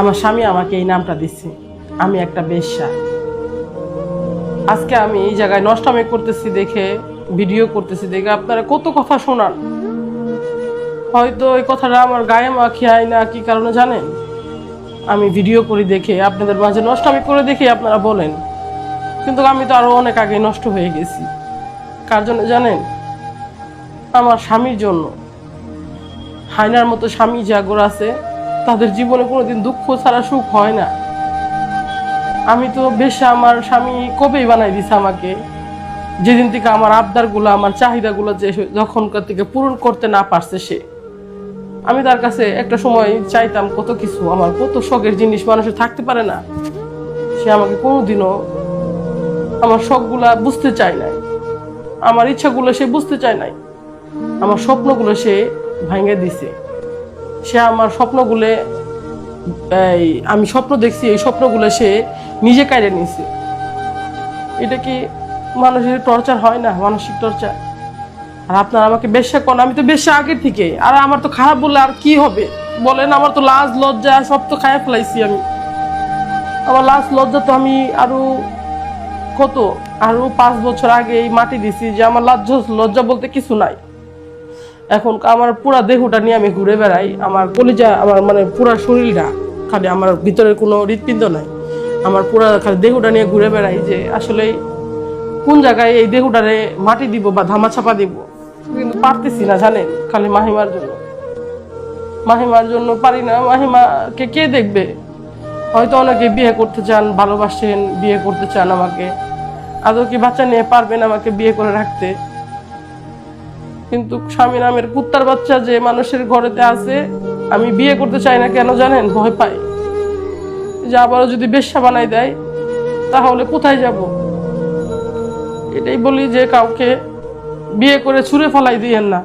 আমার স্বামী আমাকে এই নামটা দিচ্ছে, আমি একটা বেশ্যা। আজকে আমি এই জায়গায় নষ্টামি করতেছি দেখে, ভিডিও করতেছি দেখে আপনারা কত কথা শোনান। হয়তো এই কথাটা আমার গায়ে মাখিয়ে আয় না, কি কারণে জানেন? আমি ভিডিও করি দেখে, আপনাদের মাঝে নষ্টামি করে দেখে আপনারা বলেন, কিন্তু আমি তো আরো অনেক আগে নষ্ট হয়ে গেছি। কার জন্য জানেন? আমার স্বামীর জন্য। হায়নার মতো স্বামী জাগর আছে, তাদের জীবনে কোনোদিন দুঃখ ছাড়া সুখ হয় না। আমি তো বেশ আমার স্বামী কবেই বানাই দিছে আমাকে, যেদিন থেকে আমার আবদারগুলো, আমার চাহিদাগুলো যে যখনকার থেকে পূরণ করতে না পারছে সে। আমি তার কাছে একটা সময় চাইতাম কত কিছু, আমার কত শখের জিনিস মানুষের থাকতে পারে না। সে আমাকে কোনোদিনও আমার শখগুলা বুঝতে চায় নাই, আমার ইচ্ছাগুলো সে বুঝতে চায় নাই, আমার স্বপ্নগুলো সে ভাঙে দিছে। সে আমার স্বপ্নগুলো, আমি স্বপ্ন দেখছি, এই স্বপ্নগুলো সে নিজে কাইরে নিছে। এটা কি মানুষের টর্চার হয় না? মানসিক টর্চার। আর আপনারা আমাকে বেশ্যা করেন, আমি তো বেশ্যা আগের থেকে। আর আমার তো খারাপ বললে আর কি হবে বলেন? আমার তো লাজ লজ্জা সব তো খাইয়া ফেলাইছি আমি। আমার লাজ লজ্জা তো আমি আরো 5 বছর আগে এই মাটি দিছি, যে আমার লজ্জা বলতে কিছু নাই। এখন আমার পুরা দেহটা নিয়ে আমি ঘুরে বেড়াই, আমার কলিজা, আমার মানে পুরা শরীরটা, খালি আমার ভিতরের কোনো হৃৎপিণ্ড নাই, আমার পুরা খালি দেহটা নিয়ে ঘুরে বেড়াই, যে আসলে কোন জায়গায় এই দেহটারে মাটি দিব বা ধামা ছাপা দিব, কিন্তু পারতেছি না জানেন। খালি মাহিমার জন্য পারি না। মাহিমাকে কে দেখবে? হয়তো অনেকে বিয়ে করতে চান, ভালোবাসেন, বিয়ে করতে চান আমাকে, আদৌ কি বাচ্চা নিয়ে পারবেন আমাকে বিয়ে করে রাখতে? কিন্তু স্বামী নামের কুত্তার বাচ্চা যে মানুষের ঘরেতে আছে, আমি বিয়ে করতে চাই না। কেন জানেন? ভয় পাই যে আবারও যদি বেশ্যা বানাই দেয় তাহলে কোথায় যাব। এটাই বলি যে কাউকে বিয়ে করে ছুঁড়ে ফেলাই দিয়েন না,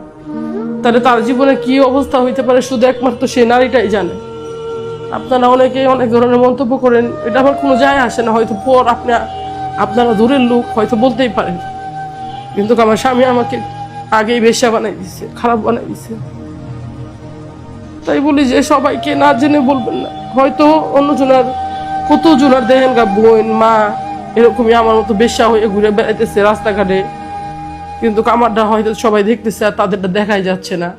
তাহলে তার জীবনে কি অবস্থা হইতে পারে শুধু একমাত্র সে নারীটাই জানে। আপনারা অনেকে অনেক ধরনের মন্তব্য করেন, এটা আমার কোনো যায় আসে না। হয়তো পর আপনারা দূরের লোক হয়তো বলতেই পারেন, কিন্তু আমার স্বামী আমাকে আগেই বেশ্যা বানাই দিছে, খারাপ বানাই দিছে। তাই বলি যে সবাইকে না জেনে বলবেন না। হয়তো কত জনের দেখেন গা বোন, মা এরকমই আমার মতো বেশ্যা হয়ে ঘুরে বেড়াইতেছে রাস্তাঘাটে, কিন্তু আমারটা হয়তো সবাই দেখতেছে আর তাদেরটা দেখাই যাচ্ছে না।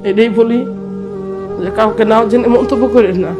এটাই বলি যে কাউকে না জেনে মন্তব্য করেন না।